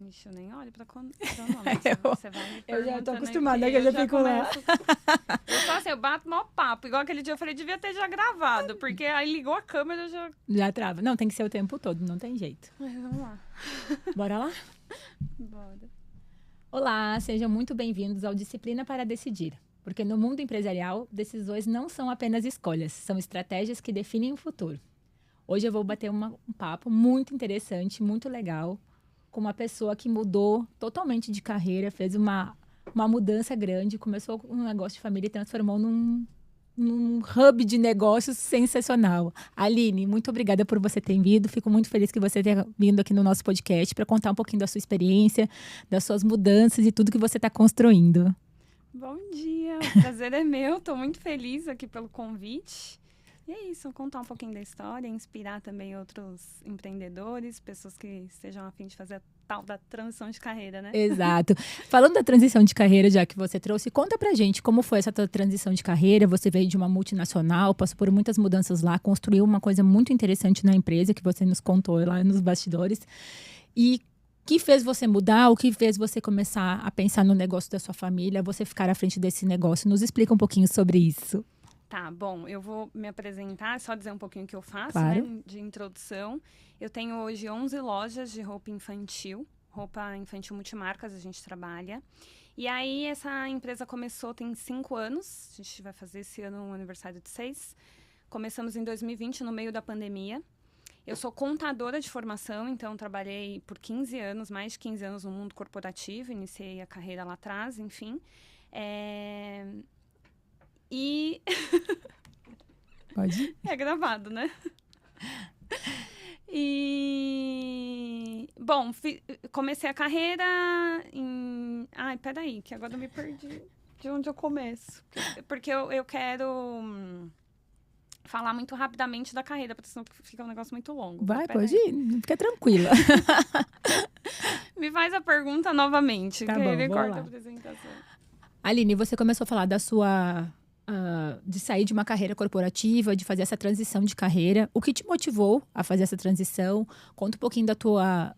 Ixi, eu nem olho pra cronômetro. Você vai me Eu já tô perguntando acostumada, aqui, que eu já fico lá. Eu só assim, eu bato mó papo. Igual aquele dia eu falei, devia ter já gravado. Porque aí ligou a câmera, eu já... Já trava. Não, tem que ser o tempo todo, não tem jeito. Mas vamos lá. Bora lá? Bora. Olá, sejam muito bem-vindos ao Disciplina para Decidir. Porque no mundo empresarial, decisões não são apenas escolhas, são estratégias que definem o futuro. Hoje eu vou bater um papo muito interessante, muito legal, com uma pessoa que mudou totalmente de carreira, fez uma mudança grande, começou com um negócio de família e transformou num hub de negócios sensacional. Aline, muito obrigada por você ter vindo. Fico muito feliz que você tenha vindo aqui no nosso podcast para contar um pouquinho da sua experiência, das suas mudanças e tudo que você está construindo. Bom dia, o prazer é meu. Estou muito feliz aqui pelo convite. E é isso, contar um pouquinho da história, inspirar também outros empreendedores, pessoas que estejam a fim de fazer a tal da transição de carreira, né? Exato. Falando da transição de carreira, já que você trouxe, conta pra gente como foi essa tua transição de carreira. Você veio de uma multinacional, passou por muitas mudanças lá, construiu uma coisa muito interessante na empresa, que você nos contou lá nos bastidores. E o que fez você mudar? O que fez você começar a pensar no negócio da sua família, você ficar à frente desse negócio? Nos explica um pouquinho sobre isso. Tá, bom, eu vou me apresentar, só dizer um pouquinho o que eu faço, claro, né, de introdução. Eu tenho hoje 11 lojas de roupa infantil multimarcas, a gente trabalha. E aí, essa empresa começou, tem 5 anos, a gente vai fazer esse ano um aniversário de 6. Começamos em 2020, no meio da pandemia. Eu sou contadora de formação, então trabalhei por 15 anos, mais de 15 anos no mundo corporativo, iniciei a carreira lá atrás, enfim. E... Pode? É gravado, né? E... Bom, comecei a carreira em... Ai, peraí, que agora eu me perdi de onde eu começo. Porque eu quero falar muito rapidamente da carreira, porque senão fica um negócio muito longo. Vai, pode ir, fica tranquila. Me faz a pergunta novamente, tá que bom, ele corta lá. a apresentação. Aline, você começou a falar da sua... de sair de uma carreira corporativa, de fazer essa transição de carreira. O que te motivou a fazer essa transição? Conta um pouquinho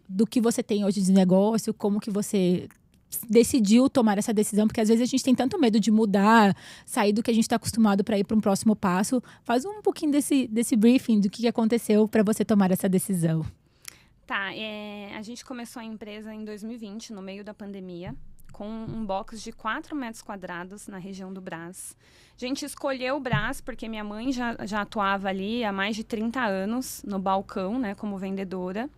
do que você tem hoje de negócio, como que você decidiu tomar essa decisão, porque às vezes a gente tem tanto medo de mudar, sair do que a gente está acostumado para ir para um próximo passo. Faz um pouquinho desse briefing do que aconteceu para você tomar essa decisão. Tá, a gente começou a empresa em 2020, no meio da pandemia, com um box de 4 metros quadrados na região do Brás. A gente escolheu o Brás porque minha mãe já atuava ali há mais de 30 anos no balcão, né, como vendedora.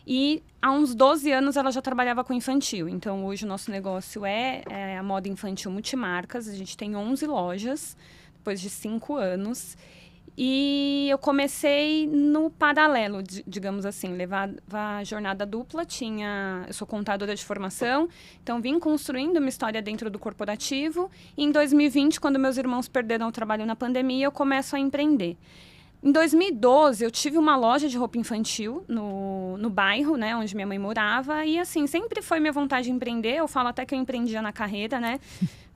E há uns 12 anos ela já trabalhava com infantil. Então, hoje o nosso negócio é a moda infantil multimarcas. A gente tem 11 lojas, depois de 5 anos. E eu comecei no paralelo, digamos assim, levar a jornada dupla. Eu sou contadora de formação, então vim construindo uma história dentro do corporativo. E em 2020, quando meus irmãos perderam o trabalho na pandemia, eu começo a empreender. Em 2012, eu tive uma loja de roupa infantil no bairro, né, onde minha mãe morava. E, assim, sempre foi minha vontade de empreender. Eu falo até que eu empreendia na carreira, né?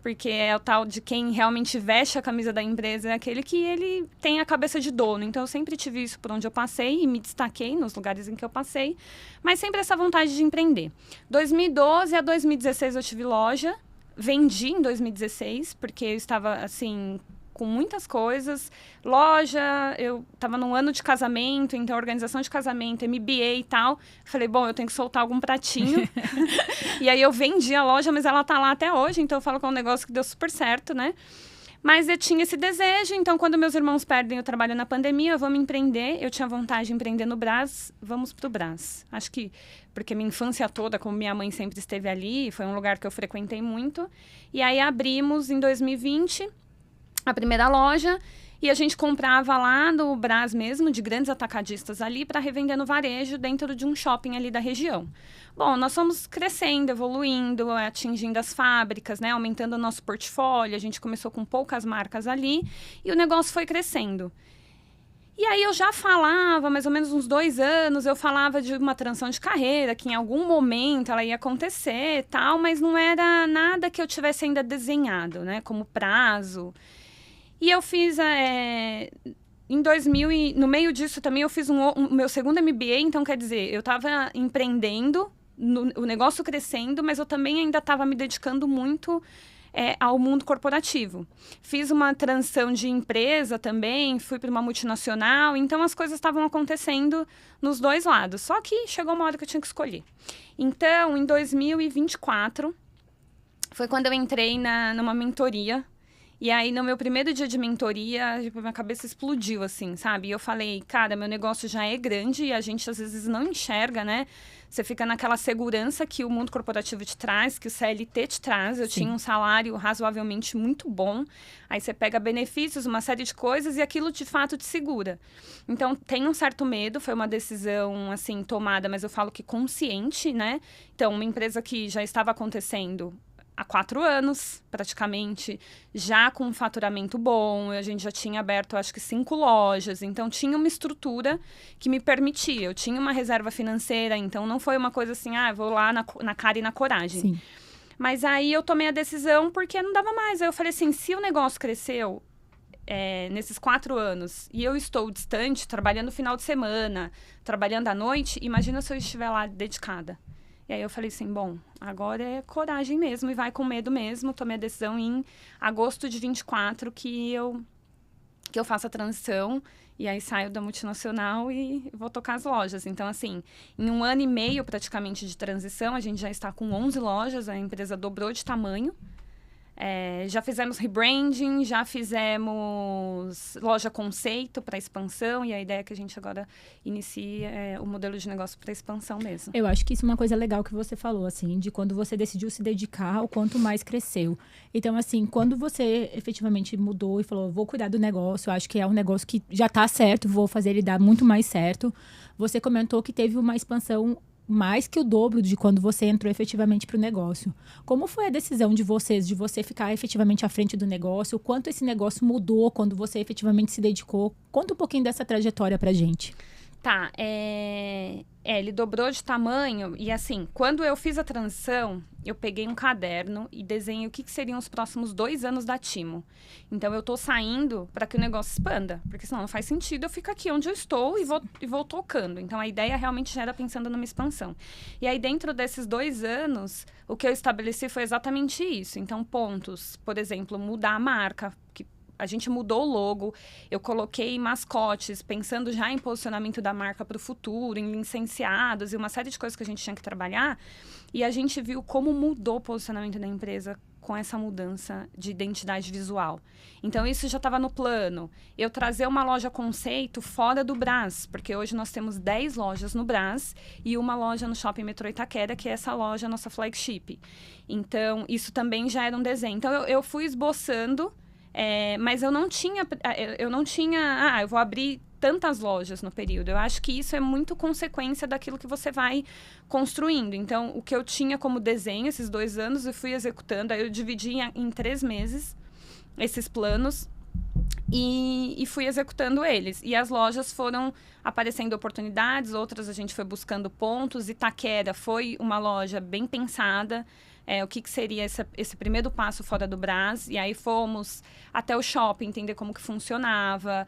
Porque é o tal de quem realmente veste a camisa da empresa, é aquele que ele tem a cabeça de dono. Então, eu sempre tive isso por onde eu passei e me destaquei nos lugares em que eu passei. Mas sempre essa vontade de empreender. 2012 a 2016 eu tive loja. Vendi em 2016, porque eu estava, assim, com muitas coisas. Loja, eu estava num ano de casamento, então organização de casamento, MBA e tal. Falei, bom, eu tenho que soltar algum pratinho. E aí eu vendi a loja, mas ela tá lá até hoje, então eu falo que é um negócio que deu super certo, né? Mas eu tinha esse desejo, então quando meus irmãos perdem o trabalho na pandemia, vamos empreender. Eu tinha vontade de empreender no Brás, vamos pro Brás. Acho que porque minha infância toda, como minha mãe sempre esteve ali, foi um lugar que eu frequentei muito. E aí abrimos em 2020 a primeira loja. E a gente comprava lá no Brás mesmo, de grandes atacadistas ali, para revender no varejo dentro de um shopping ali da região. Bom, nós fomos crescendo, evoluindo, atingindo as fábricas, né, aumentando o nosso portfólio. A gente começou com poucas marcas ali e o negócio foi crescendo. E aí eu já falava, mais ou menos uns 2 anos, eu falava de uma transição de carreira, que em algum momento ela ia acontecer e tal, mas não era nada que eu tivesse ainda desenhado, né, como prazo. E eu fiz no meio disso também eu fiz o meu segundo MBA, então quer dizer, eu estava empreendendo, o negócio crescendo, mas eu também ainda estava me dedicando muito ao mundo corporativo. Fiz uma transição de empresa também, fui para uma multinacional, então as coisas estavam acontecendo nos dois lados. Só que chegou uma hora que eu tinha que escolher. Então, em 2024, foi quando eu entrei numa mentoria. E aí, no meu primeiro dia de mentoria, tipo, minha cabeça explodiu, assim, sabe? E eu falei, cara, meu negócio já é grande e a gente, às vezes, não enxerga, né? Você fica naquela segurança que o mundo corporativo te traz, que o CLT te traz. Eu tinha um salário razoavelmente muito bom. Aí você pega benefícios, uma série de coisas e aquilo, de fato, te segura. Então, tem um certo medo. Foi uma decisão, assim, tomada, mas eu falo que consciente, né? Então, uma empresa que já estava acontecendo há 4 anos, praticamente, já com um faturamento bom, a gente já tinha aberto, acho que 5 lojas, então tinha uma estrutura que me permitia, eu tinha uma reserva financeira, então não foi uma coisa assim, vou lá na cara e na coragem. Sim. Mas aí eu tomei a decisão porque não dava mais, aí eu falei assim, se o negócio cresceu nesses 4 anos e eu estou distante, trabalhando no final de semana, trabalhando à noite, imagina se eu estiver lá dedicada. E aí eu falei assim, bom, agora é coragem mesmo e vai com medo mesmo. Tomei a decisão em agosto de 24 que eu faço a transição e aí saio da multinacional e vou tocar as lojas. Então, assim, em 1 ano e meio praticamente de transição, a gente já está com 11 lojas, a empresa dobrou de tamanho. Já fizemos rebranding, já fizemos loja conceito para expansão e a ideia é que a gente agora inicie o modelo de negócio para expansão mesmo. Eu acho que isso é uma coisa legal que você falou, assim, de quando você decidiu se dedicar ao quanto mais cresceu. Então, assim, quando você efetivamente mudou e falou, vou cuidar do negócio, eu acho que é um negócio que já está certo, vou fazer ele dar muito mais certo. Você comentou que teve uma expansão mais que o dobro de quando você entrou efetivamente para o negócio. Como foi a decisão de você ficar efetivamente à frente do negócio? O quanto esse negócio mudou quando você efetivamente se dedicou? Conta um pouquinho dessa trajetória pra gente. Tá, ele dobrou de tamanho e assim, quando eu fiz a transição, eu peguei um caderno e desenhei o que seriam os próximos 2 anos da Timo. Então, eu tô saindo para que o negócio expanda, porque senão não faz sentido eu ficar aqui onde eu estou e vou tocando. Então, a ideia realmente já era pensando numa expansão. E aí, dentro desses 2 anos, o que eu estabeleci foi exatamente isso. Então, pontos, por exemplo, mudar a marca, que a gente mudou o logo, eu coloquei mascotes, pensando já em posicionamento da marca para o futuro, em licenciados e uma série de coisas que a gente tinha que trabalhar. E a gente viu como mudou o posicionamento da empresa com essa mudança de identidade visual. Então, isso já estava no plano. Eu trazer uma loja conceito fora do Brás, porque hoje nós temos 10 lojas no Brás e uma loja no Shopping Metrô Itaquera, que é essa loja, nossa flagship. Então, isso também já era um desenho. Então, eu fui esboçando, mas eu não tinha, eu vou abrir tantas lojas no período. Eu acho que isso é muito consequência daquilo que você vai construindo. Então, o que eu tinha como desenho esses 2 anos, eu fui executando. Aí eu dividi em 3 meses esses planos e fui executando eles. E as lojas foram aparecendo oportunidades, outras a gente foi buscando pontos. Itaquera foi uma loja bem pensada. O que seria esse primeiro passo fora do Brás. E aí fomos até o shopping, entender como que funcionava.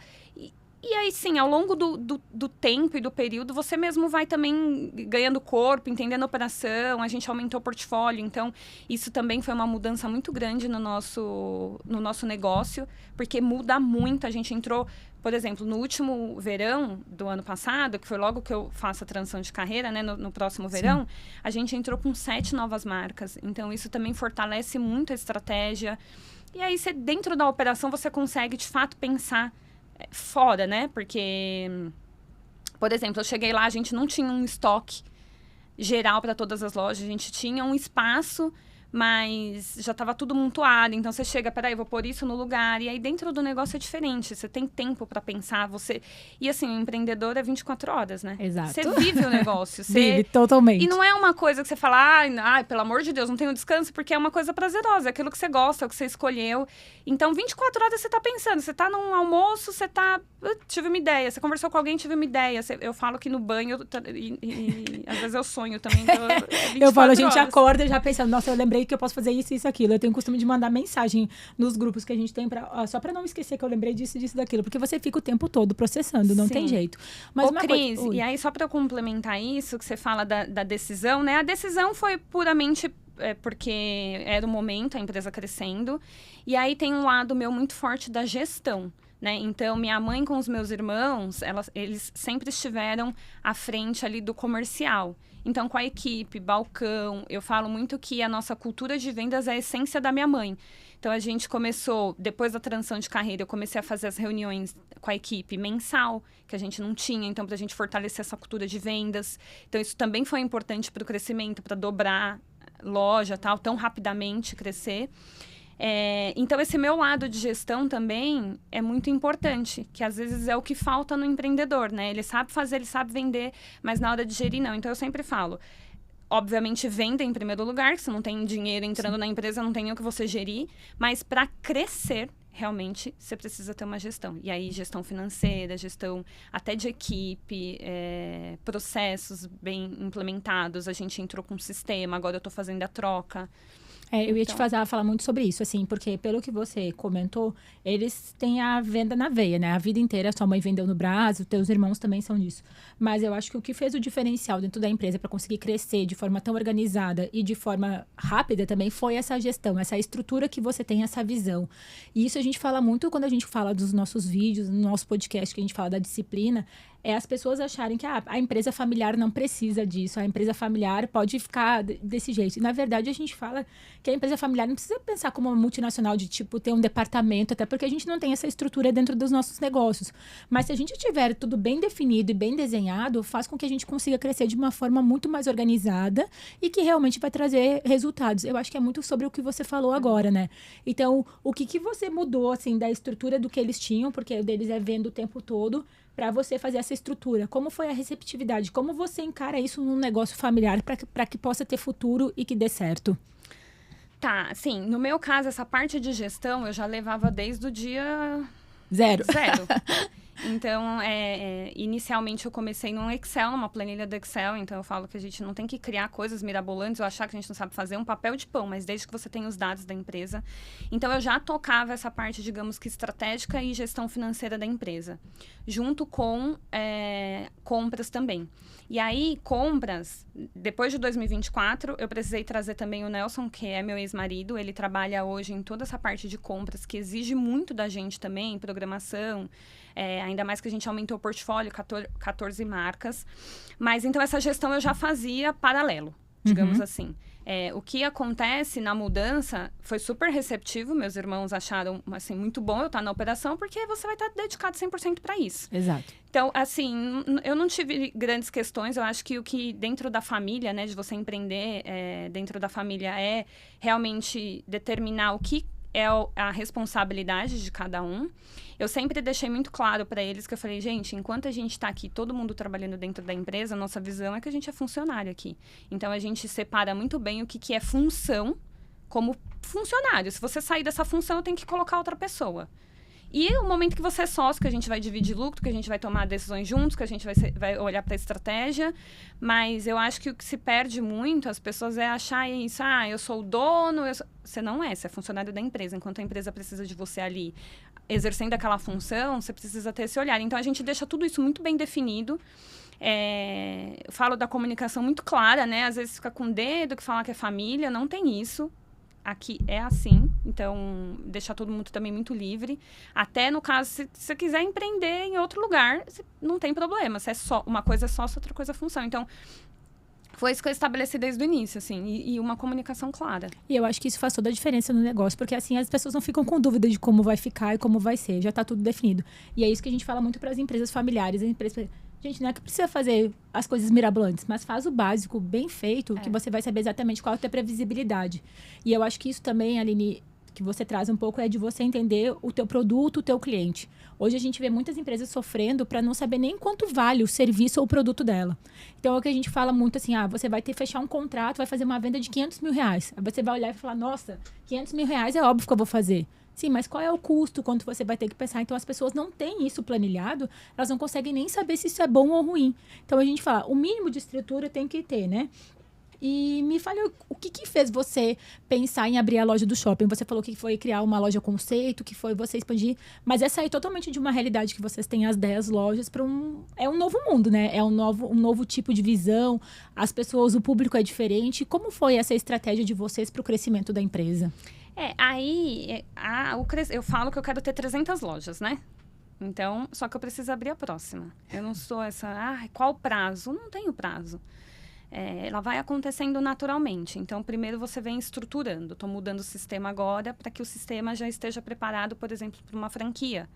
E aí, sim, ao longo do tempo e do período, você mesmo vai também ganhando corpo, entendendo a operação. A gente aumentou o portfólio. Então, isso também foi uma mudança muito grande no nosso negócio, porque muda muito. A gente entrou, por exemplo, no último verão do ano passado, que foi logo que eu faço a transição de carreira, né, no próximo verão, sim, a gente entrou com 7 novas marcas. Então, isso também fortalece muito a estratégia. E aí, dentro da operação, você consegue, de fato, pensar fora, né? Porque, por exemplo, eu cheguei lá, a gente não tinha um estoque geral para todas as lojas, a gente tinha um espaço, mas já estava tudo montuado. Então, você chega, peraí, eu vou pôr isso no lugar. E aí, dentro do negócio é diferente. Você tem tempo para pensar. E assim, o empreendedor é 24 horas, né? Exato. Você vive o negócio. Vive totalmente. E não é uma coisa que você fala, ai, pelo amor de Deus, não tenho descanso, porque é uma coisa prazerosa. É aquilo que você gosta, é o que você escolheu. Então, 24 horas você tá pensando. Você tá num almoço, você tá... tive uma ideia. Você conversou com alguém, tive uma ideia. Eu falo que no banho, e às vezes eu sonho também. Eu falo, a gente acorda já pensando, nossa, eu lembrei que eu posso fazer isso, isso, aquilo. Eu tenho o costume de mandar mensagem nos grupos que a gente tem, só para não esquecer que eu lembrei disso, daquilo. Porque você fica o tempo todo processando, não tem jeito. Mas Cris, e aí só para complementar isso, que você fala da decisão, né? A decisão foi puramente porque era o momento, a empresa crescendo. E aí tem um lado meu muito forte da gestão. Né? Então, minha mãe com os meus irmãos, eles sempre estiveram à frente ali do comercial. Então, com a equipe, balcão, eu falo muito que a nossa cultura de vendas é a essência da minha mãe. Então, a gente começou, depois da transição de carreira, eu comecei a fazer as reuniões com a equipe mensal, que a gente não tinha, então, para a gente fortalecer essa cultura de vendas. Então, isso também foi importante para o crescimento, para dobrar loja, tal, tão rapidamente crescer. Então, esse meu lado de gestão também é muito importante, que às vezes é o que falta no empreendedor, né? Ele sabe fazer, ele sabe vender, mas na hora de gerir, não. Então, eu sempre falo, obviamente, venda em primeiro lugar, que se não tem dinheiro entrando na empresa, não tem nem o que você gerir, mas para crescer, realmente, você precisa ter uma gestão. E aí, gestão financeira, gestão até de equipe, processos bem implementados. A gente entrou com um sistema, agora eu estou fazendo a troca. Eu ia te falar muito sobre isso, assim, porque pelo que você comentou, eles têm a venda na veia, né? A vida inteira, sua mãe vendeu no Brás, os teus irmãos também são disso. Mas eu acho que o que fez o diferencial dentro da empresa para conseguir crescer de forma tão organizada e de forma rápida também foi essa gestão, essa estrutura que você tem, essa visão. E isso a gente fala muito quando a gente fala dos nossos vídeos, no nosso podcast que a gente fala da disciplina, as pessoas acharem que a empresa familiar não precisa disso, a empresa familiar pode ficar desse jeito. E, na verdade, a gente fala que a empresa familiar não precisa pensar como uma multinacional de, tipo, ter um departamento, até porque a gente não tem essa estrutura dentro dos nossos negócios. Mas se a gente tiver tudo bem definido e bem desenhado, faz com que a gente consiga crescer de uma forma muito mais organizada e que realmente vai trazer resultados. Eu acho que é muito sobre o que você falou agora, né? Então, o que você mudou, assim, da estrutura do que eles tinham, porque o deles é venda o tempo todo, para você fazer essa estrutura? Como foi a receptividade? Como você encara isso num negócio familiar para que possa ter futuro e que dê certo? Tá, assim, no meu caso, essa parte de gestão eu já levava desde o dia... Zero. Então, inicialmente eu comecei num Excel, numa planilha do Excel. Então, eu falo que a gente não tem que criar coisas mirabolantes ou achar que a gente não sabe fazer um papel de pão, mas desde que você tenha os dados da empresa. Então, eu já tocava essa parte, digamos que estratégica e gestão financeira da empresa, junto com compras também. E aí, compras, depois de 2024, eu precisei trazer também o Nelson, que é meu ex-marido. Ele trabalha hoje em toda essa parte de compras, que exige muito da gente também, programação. Ainda mais que a gente aumentou o portfólio, 14 marcas. Mas, então, essa gestão eu já fazia paralelo, digamos assim. O que acontece na mudança foi super receptivo. Meus irmãos acharam, assim, muito bom eu estar na operação, porque você vai estar dedicado 100% para isso. Exato. Então, assim, eu não tive grandes questões. Eu acho que o que dentro da família, né, de você empreender dentro da família é realmente determinar o que é a responsabilidade de cada um. Eu sempre deixei muito claro para eles que eu falei, gente, enquanto a gente está aqui, todo mundo trabalhando dentro da empresa, a nossa visão é que a gente é funcionário aqui. Então, a gente separa muito bem o que é função como funcionário. Se você sair dessa função, eu tenho que colocar outra pessoa. E o momento que você é sócio, que a gente vai dividir lucro, que a gente vai tomar decisões juntos, que a gente vai olhar para a estratégia. Mas eu acho que o que se perde muito, as pessoas, é achar isso, eu sou o dono, você não é, você é funcionário da empresa. Enquanto a empresa precisa de você ali, exercendo aquela função, você precisa ter esse olhar. Então, a gente deixa tudo isso muito bem definido. Eu falo da comunicação muito clara, né? Às vezes fica com o dedo que fala que é família, não tem isso. Aqui é assim, então deixar todo mundo também muito livre. Até no caso, se você quiser empreender em outro lugar, não tem problema. Se é só uma coisa é sócio, outra coisa é função. Então, foi isso que eu estabeleci desde o início, assim, e uma comunicação clara. E eu acho que isso faz toda a diferença no negócio, porque assim, as pessoas não ficam com dúvida de como vai ficar e como vai ser, já está tudo definido. E é isso que a gente fala muito para as empresas familiares, gente, não é que precisa fazer as coisas mirabolantes, mas faz o básico bem feito, que você vai saber exatamente qual é a tua previsibilidade. E eu acho que isso também, Aline, que você traz um pouco, é de você entender o teu produto, o teu cliente. Hoje a gente vê muitas empresas sofrendo para não saber nem quanto vale o serviço ou o produto dela. Então é o que a gente fala muito assim, você vai ter que fechar um contrato, vai fazer uma venda de 500 mil reais. Aí você vai olhar e falar, nossa, 500 mil reais é óbvio que eu vou fazer. Sim, mas qual é o custo, quanto você vai ter que pensar? Então, as pessoas não têm isso planilhado, elas não conseguem nem saber se isso é bom ou ruim. Então, a gente fala, o mínimo de estrutura tem que ter, né? E me fale o que fez você pensar em abrir a loja do shopping. Você falou que foi criar uma loja conceito, que foi você expandir, mas é sair totalmente de uma realidade que vocês têm as 10 lojas para é um novo mundo, né? É um novo tipo de visão, as pessoas, o público é diferente. Como foi essa estratégia de vocês para o crescimento da empresa? Eu falo que eu quero ter 300 lojas, né? Então, só que eu preciso abrir a próxima. Eu não sou qual o prazo? Não tenho prazo. Ela vai acontecendo naturalmente. Então, primeiro você vem estruturando. Estou mudando o sistema agora para que o sistema já esteja preparado, por exemplo, para uma franquia.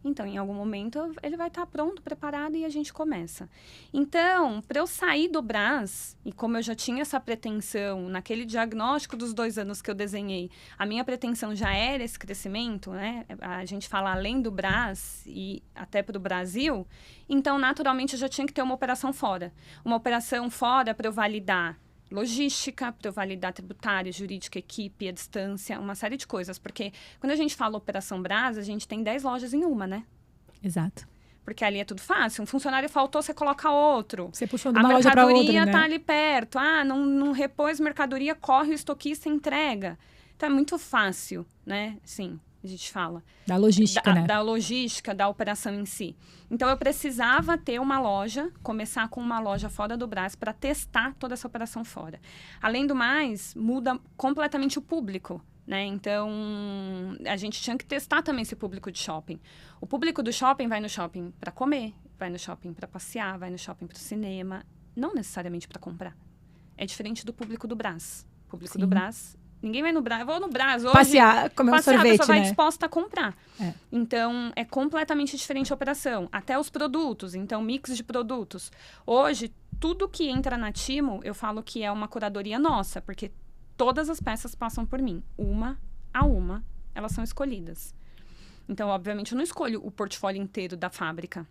Então, em algum momento, ele vai estar pronto, preparado e a gente começa. Então, para eu sair do Brás, e como eu já tinha essa pretensão, naquele diagnóstico dos 2 anos que eu desenhei, a minha pretensão já era esse crescimento, né? A gente fala além do Brás e até para o Brasil. Então, naturalmente, eu já tinha que ter uma operação fora. Uma operação fora para eu validar logística, para eu validar tributário, jurídica, equipe, a distância, uma série de coisas. Porque quando a gente fala Operação Brás, a gente tem 10 lojas em uma, né? Exato. Porque ali é tudo fácil. Um funcionário faltou, você coloca outro. Você puxou de uma loja para outra, né? A mercadoria tá ali perto. Não repôs mercadoria, corre o estoquista e entrega. Então, é muito fácil, né? Sim, a gente fala. Da logística, né? Da logística, da operação em si. Então, eu precisava ter uma loja, começar com uma loja fora do Brás para testar toda essa operação fora. Além do mais, muda completamente o público, né? Então, a gente tinha que testar também esse público de shopping. O público do shopping vai no shopping para comer, vai no shopping para passear, vai no shopping para o cinema, não necessariamente para comprar. É diferente do público do Brás. O público do Brás... Ninguém vai no Brás. Eu vou no Brás hoje. Passear, comer um sorvete, a pessoa vai né? disposta a comprar. Então, é completamente diferente a operação. Até os produtos. Então, mix de produtos. Hoje, tudo que entra na Timo, eu falo que é uma curadoria nossa. Porque todas as peças passam por mim. Uma a uma, elas são escolhidas. Então, obviamente, eu não escolho o portfólio inteiro da fábrica.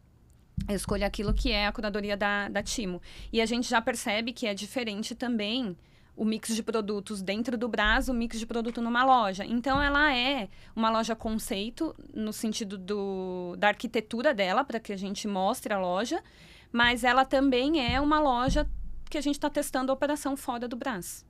Eu escolho aquilo que é a curadoria da Timo. E a gente já percebe que é diferente também... o mix de produtos dentro do Brás, o mix de produto numa loja. Então, ela é uma loja conceito, no sentido da arquitetura dela, para que a gente mostre a loja, mas ela também é uma loja que a gente está testando a operação fora do Brás.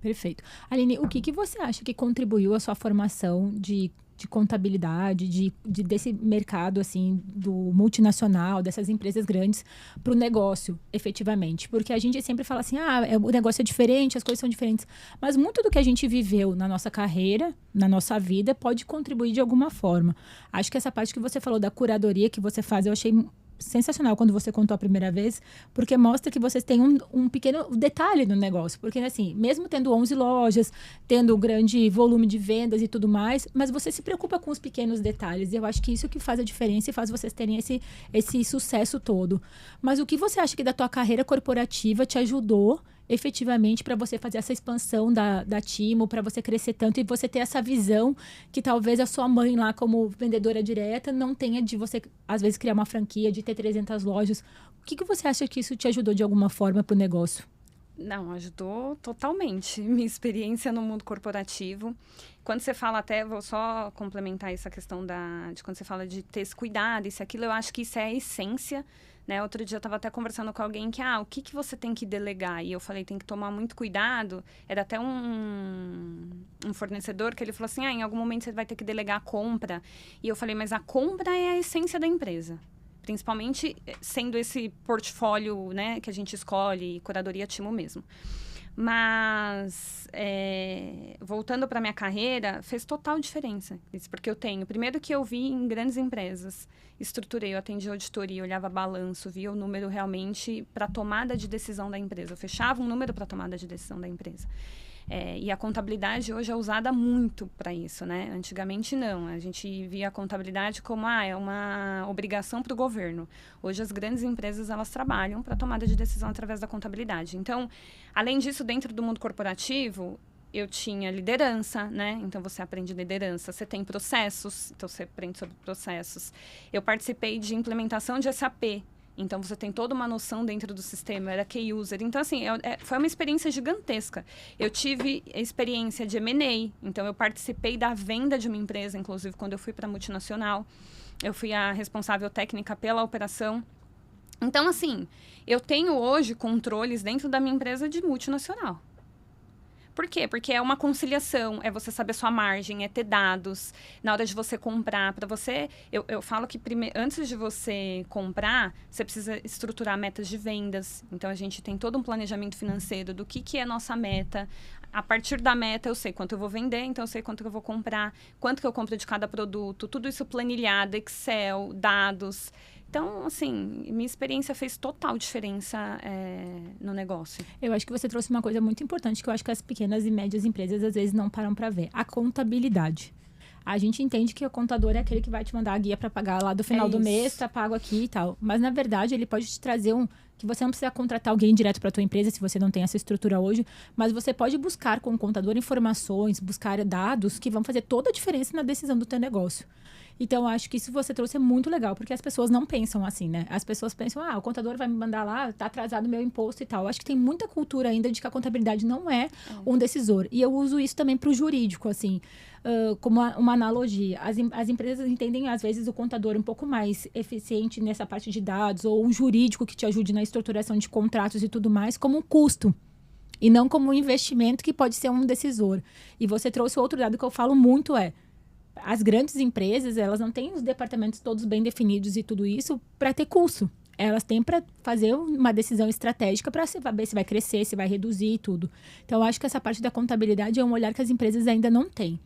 Perfeito. Aline, o que você acha que contribuiu à sua formação de contabilidade, desse mercado, assim, do multinacional, dessas empresas grandes, para o negócio, efetivamente? Porque a gente sempre fala assim, o negócio é diferente, as coisas são diferentes. Mas muito do que a gente viveu na nossa carreira, na nossa vida, pode contribuir de alguma forma. Acho que essa parte que você falou da curadoria que você faz, eu achei sensacional quando você contou a primeira vez, porque mostra que vocês têm um pequeno detalhe no negócio. Porque, assim, mesmo tendo 11 lojas, tendo um grande volume de vendas e tudo mais, mas você se preocupa com os pequenos detalhes. E eu acho que isso que faz a diferença e faz vocês terem esse sucesso todo. Mas o que você acha que da tua carreira corporativa te ajudou efetivamente para você fazer essa expansão da Timo, para você crescer tanto e você ter essa visão que talvez a sua mãe lá como vendedora direta não tenha, de você às vezes criar uma franquia, de ter 300 lojas. O que você acha que isso te ajudou de alguma forma para o negócio? Não, ajudou totalmente. Minha experiência no mundo corporativo. Quando você fala até, vou só complementar essa questão de quando você fala de ter esse cuidado, isso e aquilo, eu acho que isso é a essência, né? Outro dia eu estava até conversando com alguém que, o que você tem que delegar? E eu falei, tem que tomar muito cuidado. Era até um fornecedor que ele falou assim, em algum momento você vai ter que delegar a compra. E eu falei, mas a compra é a essência da empresa. Principalmente sendo esse portfólio, né, que a gente escolhe, curadoria Timo mesmo. Mas, voltando para a minha carreira, fez total diferença. Isso porque eu tenho... Primeiro que eu vi em grandes empresas, estruturei, eu atendi auditoria, olhava balanço, via o número realmente para tomada de decisão da empresa. Eu fechava um número para tomada de decisão da empresa. E a contabilidade hoje é usada muito para isso, né? Antigamente não, a gente via a contabilidade como é uma obrigação para o governo. Hoje as grandes empresas elas trabalham para tomada de decisão através da contabilidade. Então, além disso, dentro do mundo corporativo, eu tinha liderança, né? Então, você aprende liderança. Você tem processos, então você aprende sobre processos. Eu participei de implementação de SAP. Então, você tem toda uma noção dentro do sistema, era key user. Então, assim, foi uma experiência gigantesca. Eu tive experiência de M&A, então eu participei da venda de uma empresa, inclusive, quando eu fui para a multinacional. Eu fui a responsável técnica pela operação. Então, assim, eu tenho hoje controles dentro da minha empresa de multinacional. Por quê? Porque é uma conciliação, é você saber sua margem, é ter dados na hora de você comprar. Para você, eu falo que antes de você comprar, você precisa estruturar metas de vendas. Então, a gente tem todo um planejamento financeiro do que é a nossa meta. A partir da meta, eu sei quanto eu vou vender, então eu sei quanto eu vou comprar, quanto que eu compro de cada produto, tudo isso planilhado, Excel, dados. Então, assim, minha experiência fez total diferença no negócio. Eu acho que você trouxe uma coisa muito importante que eu acho que as pequenas e médias empresas às vezes não param para ver. A contabilidade. A gente entende que o contador é aquele que vai te mandar a guia para pagar lá do final do mês, tá pago aqui e tal. Mas, na verdade, ele pode te trazer que você não precisa contratar alguém direto para tua empresa, se você não tem essa estrutura hoje, mas você pode buscar com o contador informações, buscar dados que vão fazer toda a diferença na decisão do teu negócio. Então, eu acho que isso você trouxe é muito legal, porque as pessoas não pensam assim, né? As pessoas pensam, o contador vai me mandar lá, tá atrasado o meu imposto e tal. Eu acho que tem muita cultura ainda de que a contabilidade não é um decisor. E eu uso isso também para o jurídico, assim, como uma analogia. As empresas entendem, às vezes, o contador um pouco mais eficiente nessa parte de dados, ou um jurídico que te ajude na estruturação de contratos e tudo mais, como um custo. E não como um investimento que pode ser um decisor. E você trouxe outro dado que eu falo muito, as grandes empresas, elas não têm os departamentos todos bem definidos e tudo isso para ter curso. Elas têm para fazer uma decisão estratégica para saber se vai crescer, se vai reduzir e tudo. Então, eu acho que essa parte da contabilidade é um olhar que as empresas ainda não têm.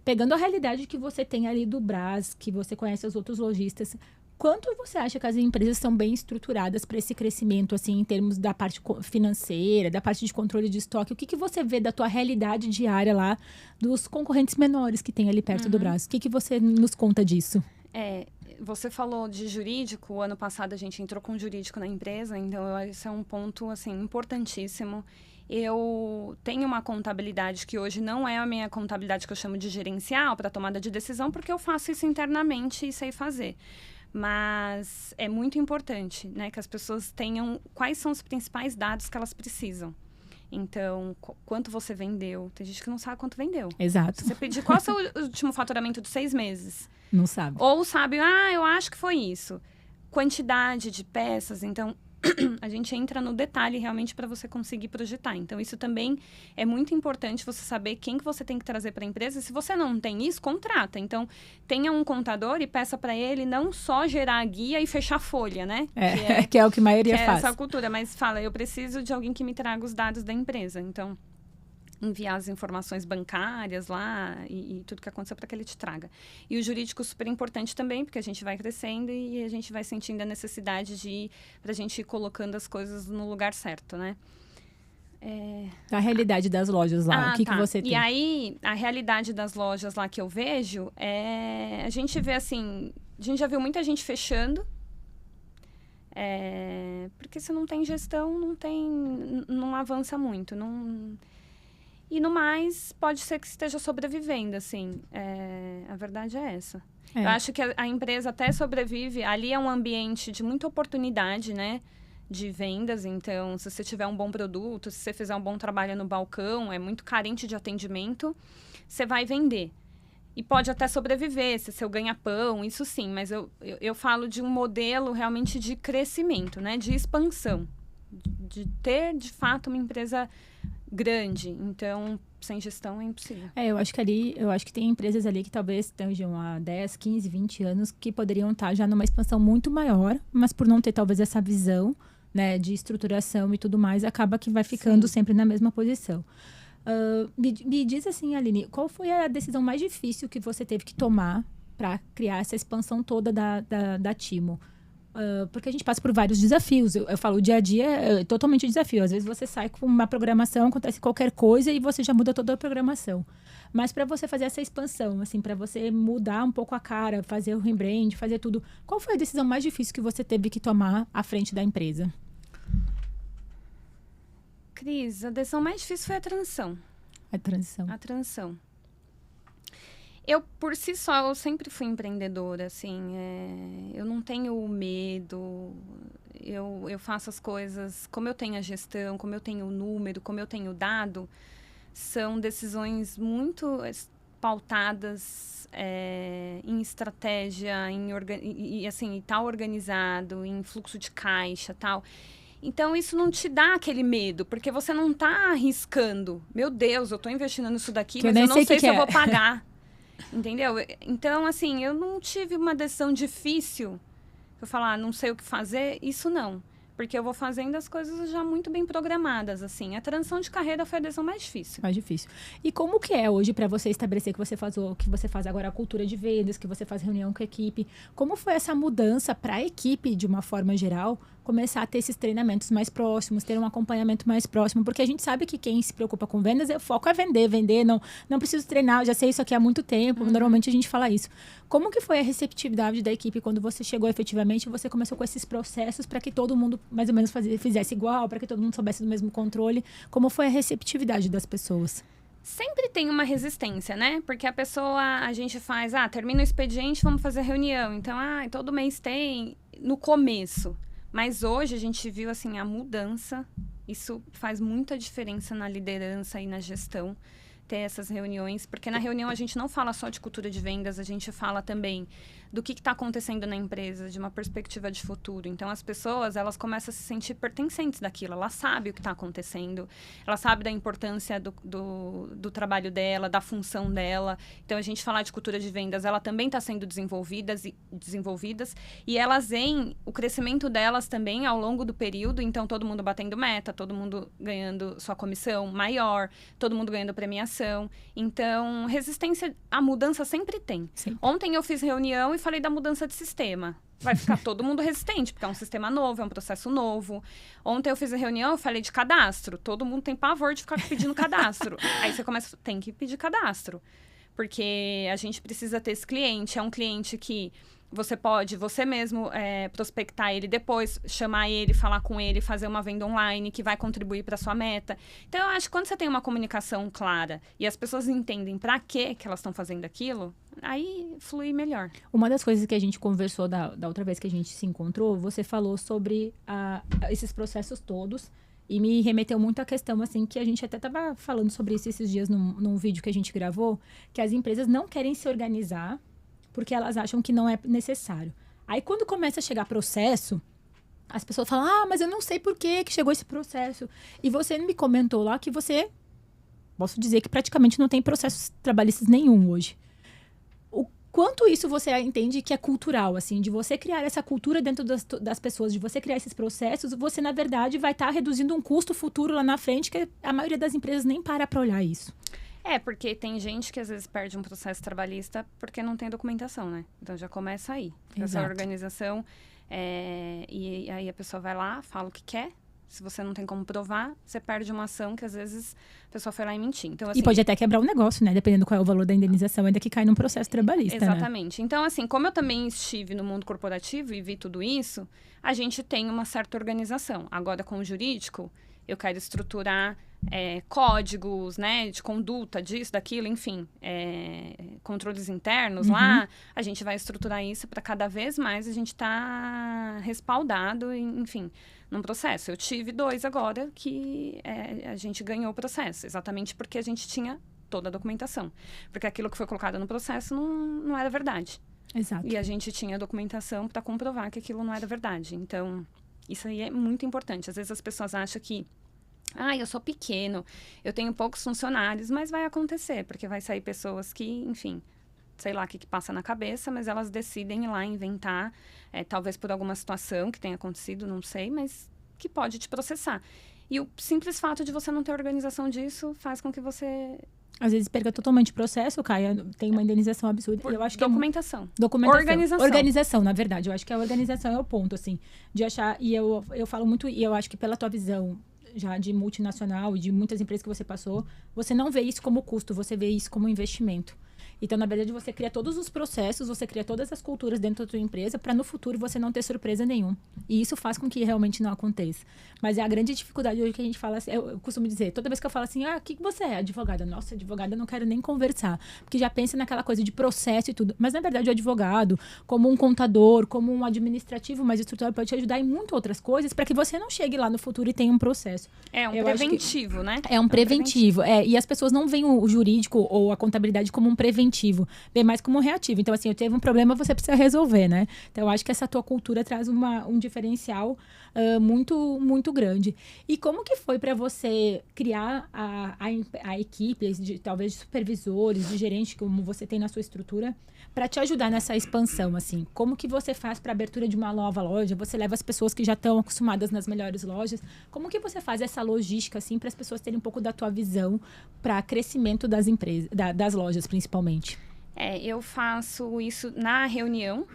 Pegando a realidade que você tem ali do Brás, que você conhece os outros lojistas, quanto você acha que as empresas são bem estruturadas para esse crescimento, assim, em termos da parte financeira, da parte de controle de estoque? O que você vê da tua realidade diária lá, dos concorrentes menores que tem ali perto do Brás? O que você nos conta disso? Você falou de jurídico. O ano passado a gente entrou com jurídico na empresa, então esse é um ponto, assim, importantíssimo. Eu tenho uma contabilidade que hoje não é a minha contabilidade que eu chamo de gerencial para tomada de decisão, porque eu faço isso internamente e sei fazer. Mas é muito importante, né, que as pessoas tenham quais são os principais dados que elas precisam. Então, quanto você vendeu? Tem gente que não sabe quanto vendeu. Exato. Se você pedir qual é o seu último faturamento de 6 meses? Não sabe. Ou sabe, eu acho que foi isso. Quantidade de peças, então a gente entra no detalhe realmente para você conseguir projetar. Então, isso também é muito importante, você saber quem que você tem que trazer para a empresa. Se você não tem isso, contrata. Então, tenha um contador e peça para ele não só gerar a guia e fechar a folha, né? Que é o que a maioria faz. É essa cultura, mas fala, eu preciso de alguém que me traga os dados da empresa. Então, enviar as informações bancárias lá e tudo que aconteceu para que ele te traga. E o jurídico super importante também, porque a gente vai crescendo e a gente vai sentindo a necessidade para a gente ir colocando as coisas no lugar certo, né? A realidade das lojas lá, o que você tem? E aí, a realidade das lojas lá que eu vejo, a gente vê assim, a gente já viu muita gente fechando, porque se não tem gestão, não avança muito, E no mais, pode ser que esteja sobrevivendo, assim. A verdade é essa. Eu acho que a empresa até sobrevive. Ali é um ambiente de muita oportunidade, né? De vendas. Então, se você tiver um bom produto, se você fizer um bom trabalho no balcão, é muito carente de atendimento, você vai vender. E pode até sobreviver, se seu ganha-pão, isso sim. Mas eu falo de um modelo realmente de crescimento, né? De expansão. De ter, de fato, uma empresa grande. Então, sem gestão é impossível. Eu acho que tem empresas ali que talvez estejam há 10, 15, 20 anos que poderiam estar já numa expansão muito maior, mas por não ter talvez essa visão, né, de estruturação e tudo mais, acaba que vai ficando sempre na mesma posição. Me diz assim, Aline, qual foi a decisão mais difícil que você teve que tomar para criar essa expansão toda da Timo? Porque a gente passa por vários desafios. Eu falo, o dia a dia é totalmente desafio. Às vezes você sai com uma programação, acontece qualquer coisa e você já muda toda a programação. Mas para você fazer essa expansão, assim, para você mudar um pouco a cara, fazer o rebrand, fazer tudo, qual foi a decisão mais difícil que você teve que tomar à frente da empresa? Cris, a decisão mais difícil foi a transição. A transição. Eu, por si só, eu sempre fui empreendedora, assim, eu não tenho medo, eu faço as coisas, como eu tenho a gestão, como eu tenho o número, como eu tenho o dado, são decisões muito pautadas em estratégia, assim, tá organizado, em fluxo de caixa, tal. Então, isso não te dá aquele medo, porque você não tá arriscando. Meu Deus, eu tô investindo nisso daqui, mas eu não sei se eu vou pagar. Entendeu? Então, assim, eu não tive uma decisão difícil. Eu falar, não sei o que fazer, isso não. Porque eu vou fazendo as coisas já muito bem programadas, assim. A transição de carreira foi a decisão mais difícil. Mais difícil. E como que é hoje para você estabelecer que você faz agora a cultura de vendas, que você faz reunião com a equipe? Como foi essa mudança para a equipe, de uma forma geral, começar a ter esses treinamentos mais próximos, ter um acompanhamento mais próximo? Porque a gente sabe que quem se preocupa com vendas, o foco é vender, não preciso treinar, eu já sei isso aqui há muito tempo, normalmente a gente fala isso. Como que foi a receptividade da equipe quando você chegou efetivamente, você começou com esses processos para que todo mundo mais ou menos fizesse igual, para que todo mundo soubesse do mesmo controle? Como foi a receptividade das pessoas? Sempre tem uma resistência, né? Porque a gente faz, termina o expediente, vamos fazer reunião. Então, todo mês tem, no começo. Mas hoje a gente viu, assim, a mudança. Isso faz muita diferença na liderança e na gestão, ter essas reuniões. Porque na reunião a gente não fala só de cultura de vendas, a gente fala também do que está acontecendo na empresa, de uma perspectiva de futuro. Então, as pessoas, elas começam a se sentir pertencentes daquilo. Elas sabem o que está acontecendo, elas sabem da importância do trabalho dela, da função dela. Então, a gente falar de cultura de vendas, ela também está sendo desenvolvidas e elas veem o crescimento delas também ao longo do período. Então, todo mundo batendo meta, todo mundo ganhando sua comissão maior, todo mundo ganhando premiação. Então, resistência à mudança sempre tem. Sim. Ontem eu fiz reunião e falei da mudança de sistema. Vai ficar todo mundo resistente, porque é um sistema novo, é um processo novo. Ontem eu fiz a reunião, eu falei de cadastro. Todo mundo tem pavor de ficar pedindo cadastro. Aí você começa, tem que pedir cadastro. Porque a gente precisa ter esse cliente. É um cliente que você pode, você mesmo, prospectar ele depois, chamar ele, falar com ele, fazer uma venda online que vai contribuir para sua meta. Então, eu acho que quando você tem uma comunicação clara e as pessoas entendem para que elas estão fazendo aquilo, aí flui melhor. Uma das coisas que a gente conversou da outra vez que a gente se encontrou, você falou sobre esses processos todos e me remeteu muito à questão, assim, que a gente até estava falando sobre isso esses dias num vídeo que a gente gravou, que as empresas não querem se organizar porque elas acham que não é necessário. Aí, quando começa a chegar processo, as pessoas falam, mas eu não sei por que chegou esse processo. E você me comentou lá que você, posso dizer que praticamente não tem processos trabalhistas nenhum hoje. O quanto isso você entende que é cultural, assim, de você criar essa cultura dentro das pessoas, de você criar esses processos, você, na verdade, vai estar reduzindo um custo futuro lá na frente, que a maioria das empresas nem para olhar isso. Porque tem gente que às vezes perde um processo trabalhista porque não tem documentação, né? Então já começa aí. Essa organização. E aí a pessoa vai lá, fala o que quer. Se você não tem como provar, você perde uma ação que às vezes a pessoa foi lá e mentir. Então, assim, e pode até quebrar o negócio, né? Dependendo qual é o valor da indenização, ainda que cai num processo trabalhista. Exatamente. Né? Então, assim, como eu também estive no mundo corporativo e vi tudo isso, a gente tem uma certa organização. Agora, com o jurídico, eu quero estruturar códigos, né, de conduta, disso, daquilo, enfim, controles internos lá, a gente vai estruturar isso para cada vez mais a gente estar respaldado, enfim, num processo. Eu tive 2 agora que a gente ganhou o processo, exatamente porque a gente tinha toda a documentação. Porque aquilo que foi colocado no processo não era verdade. Exato. E a gente tinha documentação para comprovar que aquilo não era verdade. Então, isso aí é muito importante. Às vezes as pessoas acham que eu sou pequeno, eu tenho poucos funcionários, mas vai acontecer, porque vai sair pessoas que, enfim, sei lá o que passa na cabeça, mas elas decidem ir lá inventar, talvez por alguma situação que tenha acontecido, não sei, mas que pode te processar. E o simples fato de você não ter organização disso faz com que você... Às vezes perca totalmente o processo, tem uma indenização absurda. Eu acho documentação. Organização, na verdade. Eu acho que a organização é o ponto, assim, de achar... E eu falo muito, e eu acho que pela tua visão já de multinacional e de muitas empresas que você passou, você não vê isso como custo, você vê isso como investimento. Então, na verdade, você cria todos os processos, você cria todas as culturas dentro da sua empresa para no futuro você não ter surpresa nenhuma. E isso faz com que realmente não aconteça. Mas é a grande dificuldade hoje que a gente fala, eu costumo dizer, toda vez que eu falo assim, o que você é? Advogada? Nossa, advogada, eu não quero nem conversar. Porque já pensa naquela coisa de processo e tudo. Mas, na verdade, o advogado, como um contador, como um administrativo mais estruturado, pode te ajudar em muitas outras coisas para que você não chegue lá no futuro e tenha um processo. É um preventivo, né? É um preventivo. E as pessoas não veem o jurídico ou a contabilidade como um preventivo, bem mais como um reativo. Então, assim, eu teve um problema, você precisa resolver, né? Então, eu acho que essa tua cultura traz um diferencial muito, muito grande. E como que foi para você criar a equipe, talvez de supervisores, de gerentes, como você tem na sua estrutura, para te ajudar nessa expansão, assim? Como que você faz para a abertura de uma nova loja? Você leva as pessoas que já estão acostumadas nas melhores lojas. Como que você faz essa logística, assim, para as pessoas terem um pouco da tua visão para crescimento das empresas, das lojas, principalmente? Eu faço isso na reunião,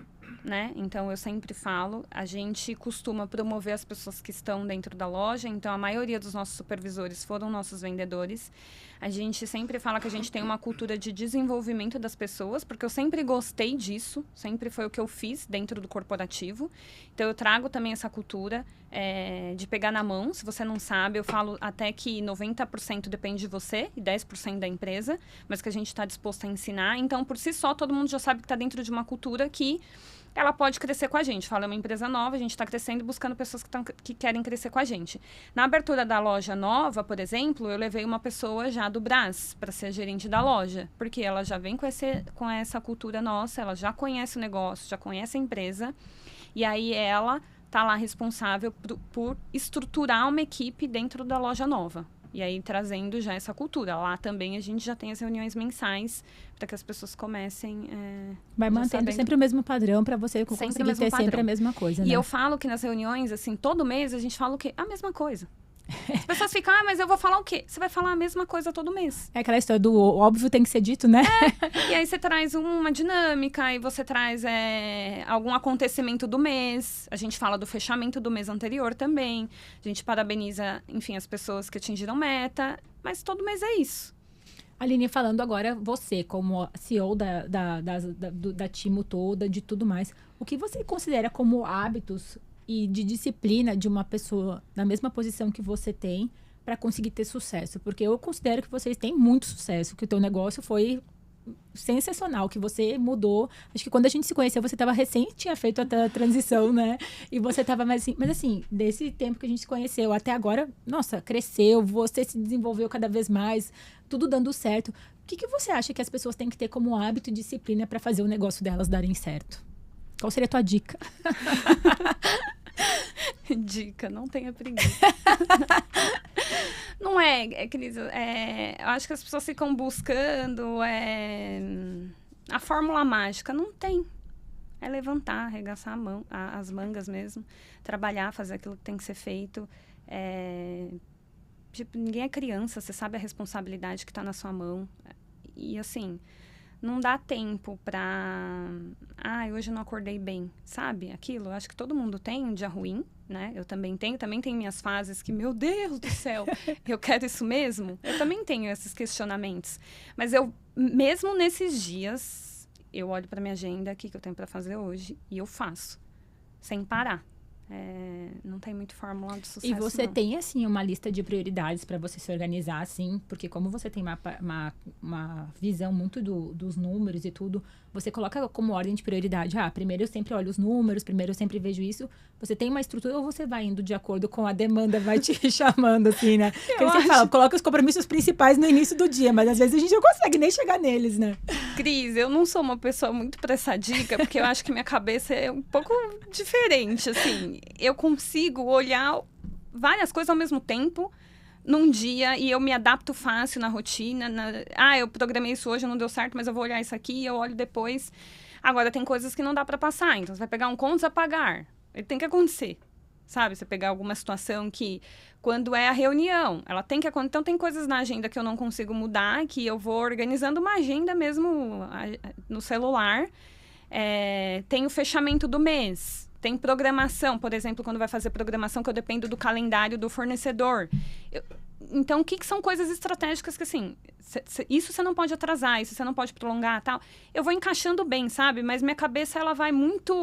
né? Então, eu sempre falo, a gente costuma promover as pessoas que estão dentro da loja, então a maioria dos nossos supervisores foram nossos vendedores. A gente sempre fala que a gente tem uma cultura de desenvolvimento das pessoas, porque eu sempre gostei disso, sempre foi o que eu fiz dentro do corporativo. Então, eu trago também essa cultura de pegar na mão. Se você não sabe, eu falo até que 90% depende de você e 10% da empresa, mas que a gente está disposto a ensinar. Então, por si só, todo mundo já sabe que está dentro de uma cultura que ela pode crescer com a gente. Fala, é uma empresa nova, a gente está crescendo e buscando pessoas que querem crescer com a gente. Na abertura da loja nova, por exemplo, eu levei uma pessoa já do Brás para ser gerente da loja, porque ela já vem com essa cultura nossa, ela já conhece o negócio, já conhece a empresa, e aí ela está lá responsável por estruturar uma equipe dentro da loja nova. E aí, trazendo já essa cultura. Lá também a gente já tem as reuniões mensais para que as pessoas comecem... Vai mantendo sempre o mesmo padrão para você conseguir ter sempre a mesma coisa, né? E eu falo que nas reuniões, assim, todo mês a gente fala o quê? A mesma coisa. As pessoas ficam, mas eu vou falar o quê? Você vai falar a mesma coisa todo mês. É aquela história do óbvio tem que ser dito, né? E aí você traz uma dinâmica, e você traz algum acontecimento do mês. A gente fala do fechamento do mês anterior também. A gente parabeniza, enfim, as pessoas que atingiram meta. Mas todo mês é isso. Aline, falando agora, você como CEO da Timo toda, de tudo mais, o que você considera como hábitos e de disciplina de uma pessoa na mesma posição que você tem para conseguir ter sucesso? Porque eu considero que vocês têm muito sucesso, que o teu negócio foi sensacional, que você mudou. Acho que quando a gente se conheceu, você estava tinha feito a transição, né? E você estava mais assim... Mas assim, desse tempo que a gente se conheceu até agora, nossa, cresceu, você se desenvolveu cada vez mais, tudo dando certo. O que você acha que as pessoas têm que ter como hábito e disciplina para fazer o negócio delas darem certo? Qual seria a tua dica? Dica, não tenha preguiça. Não Cris, eu acho que as pessoas ficam buscando a fórmula mágica. Não tem. É levantar, arregaçar as mangas mesmo, trabalhar, fazer aquilo que tem que ser feito. Tipo, ninguém é criança, você sabe a responsabilidade que está na sua mão. E assim, não dá tempo pra... hoje eu não acordei bem, sabe? Aquilo, eu acho que todo mundo tem um dia ruim, né? Eu também tenho minhas fases que, meu Deus do céu, eu quero isso mesmo? Eu também tenho esses questionamentos. Mas eu, mesmo nesses dias, eu olho pra minha agenda, o que eu tenho pra fazer hoje, e eu faço, sem parar. Não tem muito fórmula de sucesso. E você não. tem, assim, uma lista de prioridades para você se organizar, assim? Porque como você tem uma visão muito dos números e tudo, você coloca como ordem de prioridade. Primeiro eu sempre olho os números, primeiro eu sempre vejo isso. Você tem uma estrutura ou você vai indo de acordo com a demanda, vai te chamando, assim, né? Porque você fala, coloca os compromissos principais no início do dia, mas às vezes a gente não consegue nem chegar neles, né? Cris, eu não sou uma pessoa muito pra essa dica, porque eu acho que minha cabeça é um pouco diferente, assim. Eu consigo olhar várias coisas ao mesmo tempo num dia e eu me adapto fácil na rotina. Eu programei isso hoje, não deu certo, mas eu vou olhar isso aqui e eu olho depois. Agora, tem coisas que não dá pra passar, então você vai pegar um contas a pagar. Ele tem que acontecer, sabe? Você pegar alguma situação que, quando é a reunião, ela tem que acontecer. Então, tem coisas na agenda que eu não consigo mudar, que eu vou organizando uma agenda mesmo no celular. Tem o fechamento do mês. Tem programação, por exemplo, quando vai fazer programação, que eu dependo do calendário do fornecedor. Então, o que são coisas estratégicas que, assim, isso você não pode atrasar, isso você não pode prolongar, tal. Eu vou encaixando bem, sabe? Mas minha cabeça, ela vai muito...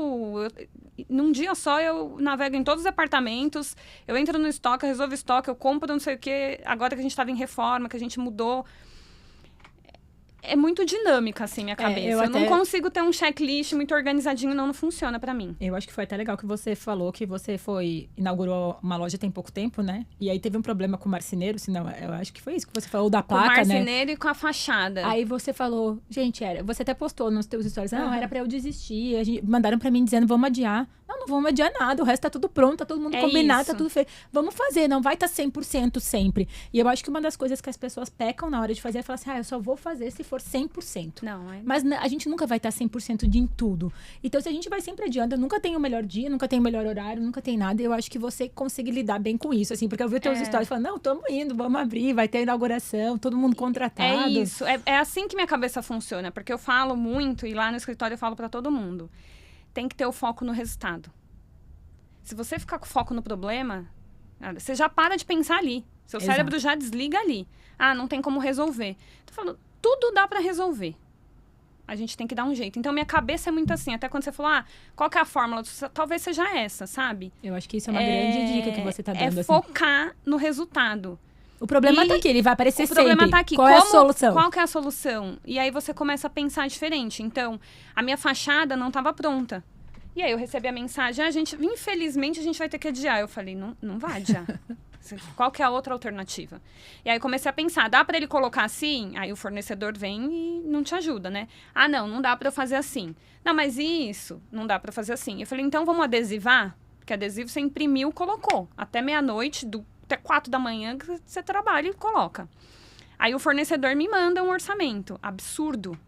num dia só, eu navego em todos os departamentos, eu entro no estoque, eu resolvo estoque, eu compro não sei o quê. Agora que a gente estava em reforma, que a gente mudou... É muito dinâmica, assim, minha cabeça. Eu não consigo ter um checklist muito organizadinho, não funciona pra mim. Eu acho que foi até legal que você falou que você inaugurou uma loja tem pouco tempo, né? E aí teve um problema com o marceneiro, senão eu acho que foi isso que você falou da placa, né? Com o marceneiro, né? E com a fachada. Aí você falou, gente, você até postou nos teus stories, não, era pra eu desistir. Mandaram pra mim dizendo, vamos adiar. Não vamos adiar nada, o resto tá tudo pronto, tá todo mundo combinado, tá tudo feito. Vamos fazer, não vai estar 100% sempre. E eu acho que uma das coisas que as pessoas pecam na hora de fazer é falar assim, eu só vou fazer se for 100%. Mas a gente nunca vai estar 100% em tudo. Então, se a gente vai sempre adiando, nunca tem o melhor dia, nunca tem o melhor horário, nunca tem nada. Eu acho que você consegue lidar bem com isso, assim. Porque eu vi teus stories falando, não, tamo indo, vamos abrir, vai ter inauguração, todo mundo contratado. É isso, é assim que minha cabeça funciona. Porque eu falo muito, e lá no escritório eu falo pra todo mundo. Tem que ter o foco no resultado. Se você ficar com foco no problema, você já para de pensar ali. Seu cérebro já desliga ali. Não tem como resolver. Tô falando, tudo dá pra resolver. A gente tem que dar um jeito. Então, minha cabeça é muito assim. Até quando você falou, qual que é a fórmula? Talvez seja essa, sabe? Eu acho que isso é uma grande dica que você tá dando. É focar no resultado. O problema tá aqui, ele vai aparecer sempre. O problema tá aqui. Qual é a solução? Qual que é a solução? E aí você começa a pensar diferente. Então, a minha fachada não estava pronta. E aí eu recebi a mensagem, infelizmente a gente vai ter que adiar. Eu falei, não vai adiar. Qual que é a outra alternativa? E aí comecei a pensar, dá pra ele colocar assim? Aí o fornecedor vem e não te ajuda, né? Não dá pra eu fazer assim. Não, mas isso, não dá pra fazer assim. Eu falei, então vamos adesivar? Porque adesivo você imprimiu, colocou. Até meia-noite, até 4 da manhã, você trabalha e coloca. Aí o fornecedor me manda um orçamento. Absurdo.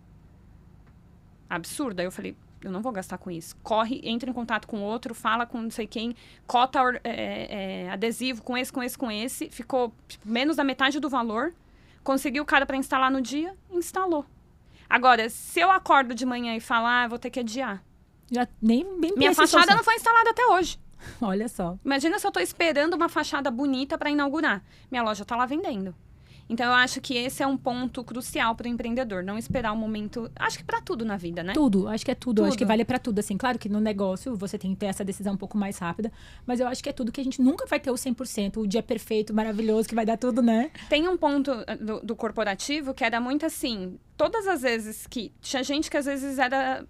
Aí eu falei, eu não vou gastar com isso. Corre, entra em contato com outro, fala com não sei quem, cota adesivo com esse. Ficou menos da metade do valor. Conseguiu o cara para instalar no dia, instalou. Agora, se eu acordo de manhã e falar, vou ter que adiar. Já nem bem minha fachada não foi instalada até hoje. Olha só. Imagina se eu tô esperando uma fachada bonita para inaugurar. Minha loja tá lá vendendo. Então, eu acho que esse é um ponto crucial para o empreendedor. Não esperar o momento... Acho que para tudo na vida, né? Tudo. Acho que é tudo. Acho que vale para tudo. Assim, claro que no negócio você tem que ter essa decisão um pouco mais rápida. Mas eu acho que é tudo que a gente nunca vai ter o 100%. O dia perfeito, maravilhoso, que vai dar tudo, né? Tem um ponto do corporativo que era muito assim... Todas as vezes que... Tinha gente que às vezes era...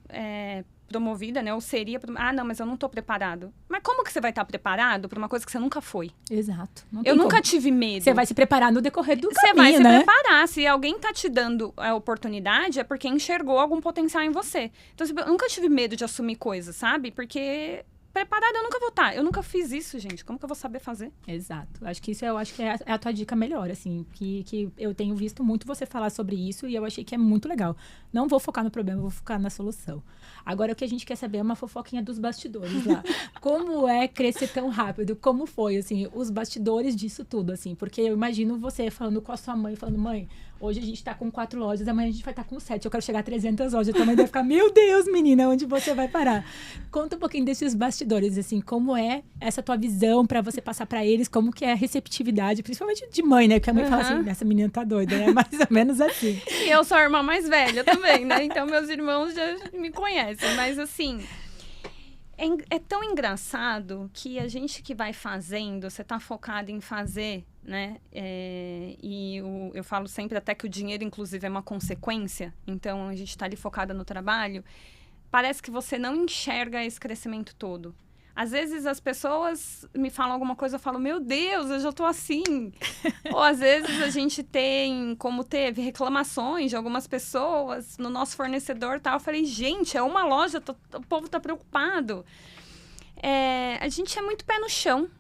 promovida, né? Ou seria... não, mas eu não tô preparado. Mas como que você vai estar preparado para uma coisa que você nunca foi? Exato. Eu nunca tive medo. Você vai se preparar no decorrer do caminho, Você vai se né? preparar. Se alguém tá te dando a oportunidade, é porque enxergou algum potencial em você. Então, eu nunca tive medo de assumir coisas, sabe? Porque... preparada eu nunca vou estar. Eu nunca fiz isso, gente. Como que eu vou saber fazer? Exato. Acho que isso é a tua dica melhor, assim. Que eu tenho visto muito você falar sobre isso e eu achei que é muito legal. Não vou focar no problema, vou focar na solução. Agora, o que a gente quer saber é uma fofoquinha dos bastidores lá. Como é crescer tão rápido? Como foi, assim, os bastidores disso tudo, assim? Porque eu imagino você falando com a sua mãe, falando, mãe, hoje a gente tá com 4 lojas, amanhã a gente vai estar com 7. Eu quero chegar a 300 lojas. Tua mãe deve ficar, meu Deus, menina, onde você vai parar? Conta um pouquinho desses bastidores, assim, como é essa tua visão pra você passar pra eles, como que é a receptividade, principalmente de mãe, né? Porque a mãe fala assim, essa menina tá doida, né? Mais ou menos assim. E eu sou a irmã mais velha também, né? Então, meus irmãos já me conhecem. Mas, assim, é tão engraçado que a gente que vai fazendo, você tá focado em fazer, né? Eu falo sempre até que o dinheiro, inclusive, é uma consequência. Então, a gente tá ali focada no trabalho. Parece que você não enxerga esse crescimento todo. Às vezes, as pessoas me falam alguma coisa, eu falo, meu Deus, eu já tô assim. Ou, às vezes, a gente tem, como teve, reclamações de algumas pessoas no nosso fornecedor e tal. Eu falei, gente, é uma loja, o povo tá preocupado. A gente é muito pé no chão.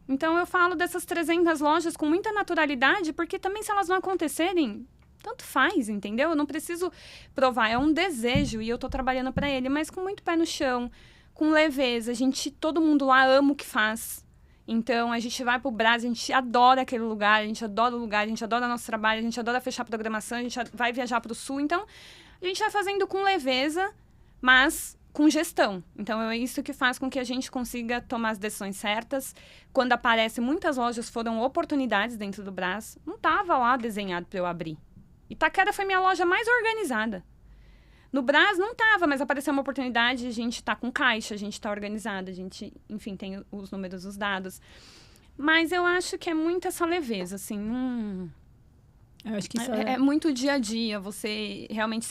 Então, eu falo dessas 300 lojas com muita naturalidade, porque também, se elas não acontecerem, tanto faz, entendeu? Eu não preciso provar, é um desejo e eu tô trabalhando para ele, mas com muito pé no chão, com leveza. Todo mundo lá ama o que faz. Então, a gente vai pro Brás, a gente adora aquele lugar, a gente adora o lugar, a gente adora nosso trabalho, a gente adora fechar a programação, a gente vai viajar pro Sul. Então, a gente vai fazendo com leveza, mas com gestão. Então, é isso que faz com que a gente consiga tomar as decisões certas. Quando aparece, muitas lojas foram oportunidades dentro do Brás. Não estava lá desenhado para eu abrir. Itaquera foi minha loja mais organizada. No Brás não estava, mas apareceu uma oportunidade, a gente está com caixa, a gente está organizado, a gente, enfim, tem os números, os dados. Mas eu acho que é muito essa leveza, assim, Eu acho que isso é muito dia a dia, você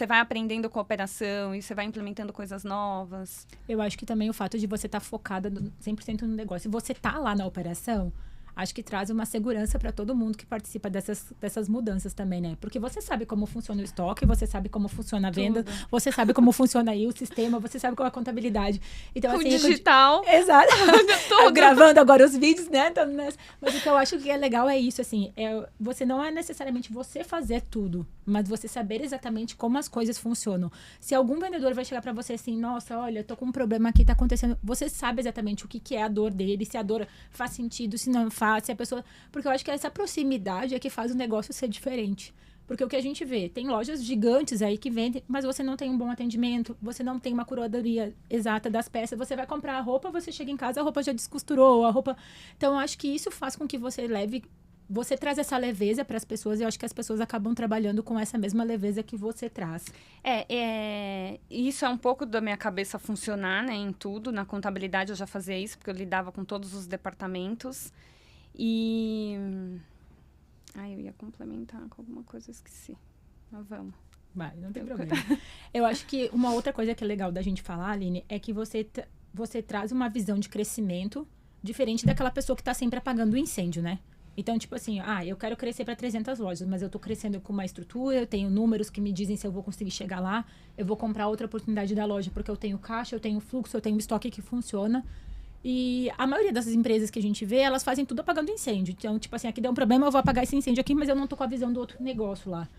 vai aprendendo com a operação e você vai implementando coisas novas. Eu acho que também o fato de você estar focada 100% no negócio, e você tá lá na operação, acho que traz uma segurança para todo mundo que participa dessas mudanças também, né? Porque você sabe como funciona o estoque, você sabe como funciona a venda, você sabe como funciona aí o sistema, você sabe qual é a contabilidade. Então, o assim, digital. Exato. Eu gravando agora os vídeos, né? Mas o que eu acho que é legal é isso, assim, você não é necessariamente você fazer tudo, mas você saber exatamente como as coisas funcionam. Se algum vendedor vai chegar para você assim, nossa, olha, tô com um problema aqui, tá acontecendo, você sabe exatamente o que é a dor dele, se a dor faz sentido, se não faz, se a pessoa... Porque eu acho que essa proximidade é que faz o negócio ser diferente. Porque o que a gente vê, tem lojas gigantes aí que vendem, mas você não tem um bom atendimento, você não tem uma curadoria exata das peças, você vai comprar a roupa, você chega em casa, a roupa já descosturou, a roupa... Então, eu acho que isso faz com que você traz essa leveza para as pessoas, e eu acho que as pessoas acabam trabalhando com essa mesma leveza que você traz. Isso é um pouco da minha cabeça funcionar, né, em tudo. Na contabilidade eu já fazia isso, porque eu lidava com todos os departamentos. E... eu ia complementar com alguma coisa, eu esqueci. Mas vamos. Vai, não tem problema. Eu acho que uma outra coisa que é legal da gente falar, Aline, é que você traz uma visão de crescimento diferente daquela pessoa que está sempre apagando o incêndio, né? Então, tipo assim, eu quero crescer para 300 lojas, mas eu tô crescendo com uma estrutura, eu tenho números que me dizem se eu vou conseguir chegar lá, eu vou comprar outra oportunidade da loja, porque eu tenho caixa, eu tenho fluxo, eu tenho estoque que funciona. E a maioria dessas empresas que a gente vê, elas fazem tudo apagando incêndio. Então, tipo assim, aqui deu um problema, eu vou apagar esse incêndio aqui, mas eu não tô com a visão do outro negócio lá.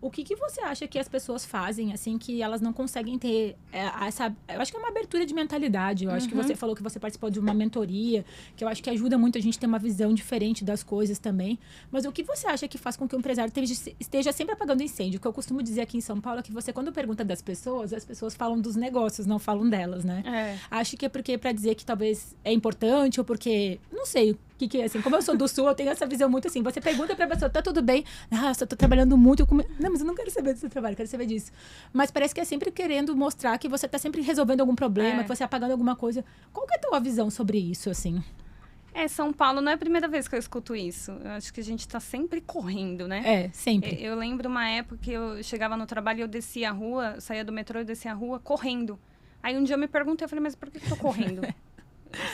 O que você acha que as pessoas fazem, assim, que elas não conseguem ter essa... Eu acho que é uma abertura de mentalidade. Eu acho que você falou que você participou de uma mentoria, que eu acho que ajuda muito a gente ter uma visão diferente das coisas também. Mas o que você acha que faz com que o empresário esteja sempre apagando incêndio? O que eu costumo dizer aqui em São Paulo é que você, quando pergunta das pessoas, as pessoas falam dos negócios, não falam delas, né? Acho que é porque para dizer que talvez é importante ou porque... Não sei que é assim. Como eu sou do Sul, eu tenho essa visão muito assim. Você pergunta pra pessoa, tá tudo bem? Eu tô trabalhando muito. Não, mas eu não quero saber do seu trabalho, quero saber disso. Mas parece que é sempre querendo mostrar que você tá sempre resolvendo algum problema, que você apagando alguma coisa. Qual que é a tua visão sobre isso, assim? São Paulo não é a primeira vez que eu escuto isso. Eu acho que a gente tá sempre correndo, né? Sempre. Eu lembro uma época que eu chegava no trabalho e eu descia a rua, saía do metrô e descia a rua correndo. Aí um dia eu me perguntei, eu falei, mas por que eu tô correndo?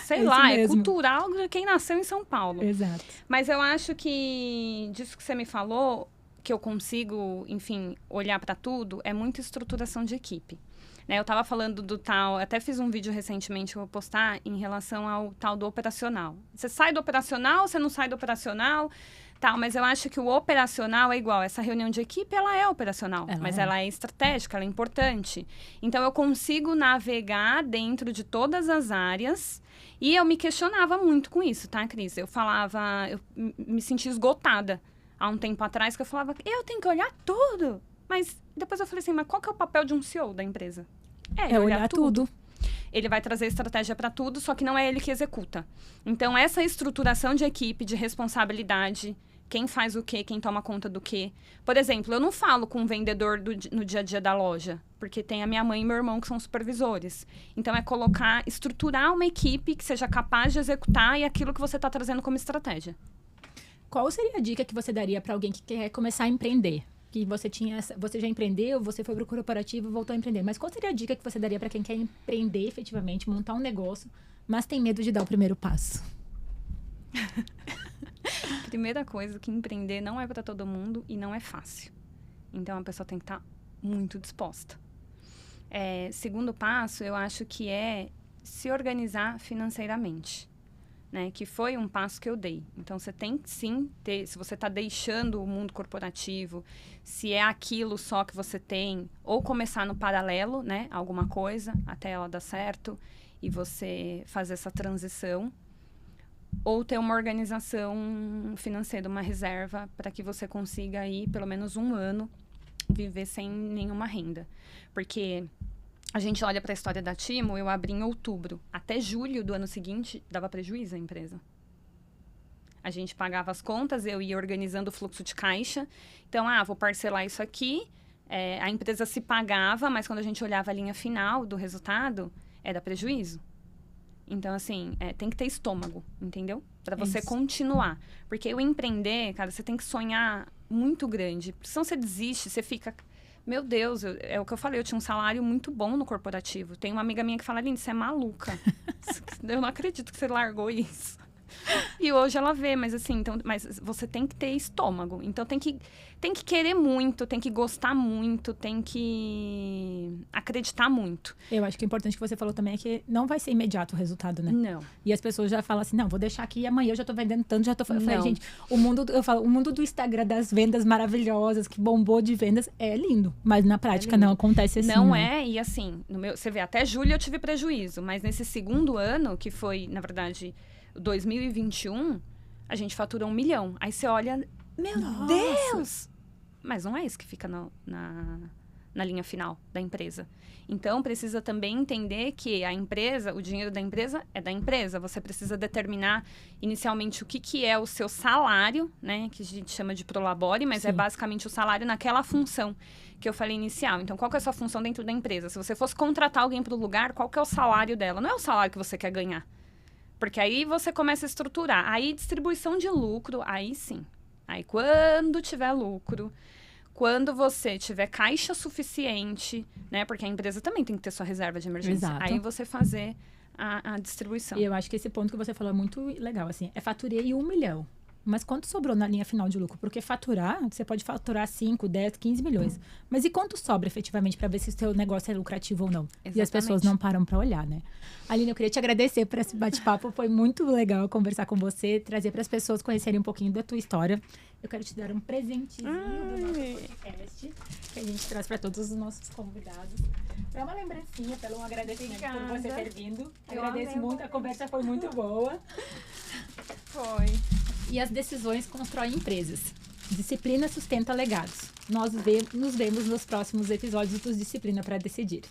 Sei lá, é cultural de quem nasceu em São Paulo. Exato. Mas eu acho que, disso que você me falou, que eu consigo, enfim, olhar para tudo, é muita estruturação de equipe. Né? Eu estava falando do tal, até fiz um vídeo recentemente que eu vou postar em relação ao tal do operacional. Você sai do operacional, você não sai do operacional, tal, mas eu acho que o operacional é igual. Essa reunião de equipe, ela é operacional, mas ela é estratégica, ela é importante. Então, eu consigo navegar dentro de todas as áreas. E eu me questionava muito com isso, tá, Cris? Eu me sentia esgotada há um tempo atrás, que eu falava, eu tenho que olhar tudo. Mas depois eu falei assim, mas qual que é o papel de um CEO da empresa? É olhar tudo. Ele vai trazer estratégia para tudo, só que não é ele que executa. Então, essa estruturação de equipe, de responsabilidade, quem faz o quê, quem toma conta do quê. Por exemplo, eu não falo com o vendedor no dia a dia da loja, porque tem a minha mãe e meu irmão que são supervisores. Então, estruturar uma equipe que seja capaz de executar e aquilo que você está trazendo como estratégia. Qual seria a dica que você daria para alguém que quer começar a empreender? Que você já empreendeu, você foi para o corporativo e voltou a empreender. Mas qual seria a dica que você daria para quem quer empreender efetivamente, montar um negócio, mas tem medo de dar o primeiro passo? Primeira coisa, que empreender não é para todo mundo e não é fácil. Então, a pessoa tem que estar muito disposta. Segundo passo, eu acho que é se organizar financeiramente, né? Que foi um passo que eu dei. Então, você tem que sim ter, se você está deixando o mundo corporativo, se é aquilo só que você tem, ou começar no paralelo, né? Alguma coisa, até ela dar certo, e você fazer essa transição. Ou ter uma organização financeira, uma reserva, para que você consiga aí, pelo menos um ano, viver sem nenhuma renda. Porque A gente olha para a história da Timo, eu abri em outubro. Até julho do ano seguinte, dava prejuízo à empresa. A gente pagava as contas, eu ia organizando o fluxo de caixa. Então, vou parcelar isso aqui. A empresa se pagava, mas quando a gente olhava a linha final do resultado, era prejuízo. Então, assim, tem que ter estômago, entendeu? Para você continuar. Porque o empreender, cara, você tem que sonhar muito grande. Porque senão você desiste, você fica... Meu Deus, é o que eu falei, eu tinha um salário muito bom no corporativo. Tem uma amiga minha que fala, Aline, você é maluca. Eu não acredito que você largou isso. E hoje ela vê, mas assim, mas você tem que ter estômago. Então tem que querer muito, tem que gostar muito, tem que acreditar muito. Eu acho que o importante que você falou também é que não vai ser imediato o resultado, né? Não. E as pessoas já falam assim, não, vou deixar aqui amanhã eu já tô vendendo tanto, já tô... Eu falei, gente, o mundo do Instagram das vendas maravilhosas, que bombou de vendas, é lindo. Mas na prática não acontece assim. Não é, e assim, você vê, até julho eu tive prejuízo, mas nesse segundo ano, que foi, na verdade... 2021, a gente fatura 1 milhão. Aí você olha, meu Deus! Mas não é isso que fica na linha final da empresa. Então, precisa também entender que a empresa, o dinheiro da empresa é da empresa. Você precisa determinar inicialmente o que é o seu salário, né? Que a gente chama de prolabore, mas é basicamente o salário naquela função que eu falei inicial. Então, qual que é a sua função dentro da empresa? Se você fosse contratar alguém para o lugar, qual que é o salário dela? Não é o salário que você quer ganhar. Porque aí você começa a estruturar. Aí, distribuição de lucro, aí sim. Aí, quando tiver lucro, quando você tiver caixa suficiente, né? Porque a empresa também tem que ter sua reserva de emergência. Exato. Aí você fazer a distribuição. E eu acho que esse ponto que você falou é muito legal, assim. Faturei 1 milhão. Mas quanto sobrou na linha final de lucro? Porque faturar, você pode faturar 5, 10, 15 milhões. Mas e quanto sobra efetivamente para ver se o seu negócio é lucrativo ou não? Exatamente. E as pessoas não param para olhar, né? Aline, eu queria te agradecer por esse bate-papo. Foi muito legal conversar com você, trazer para as pessoas conhecerem um pouquinho da tua história. Eu quero te dar um presentinho do nosso podcast, que a gente traz para todos os nossos convidados. É uma lembrancinha, pelo um agradecimento por você ter vindo. Agradeço muito, a conversa foi muito boa. Foi. E as decisões constroem empresas. Disciplina sustenta legados. Nos vemos nos próximos episódios do Disciplina para Decidir.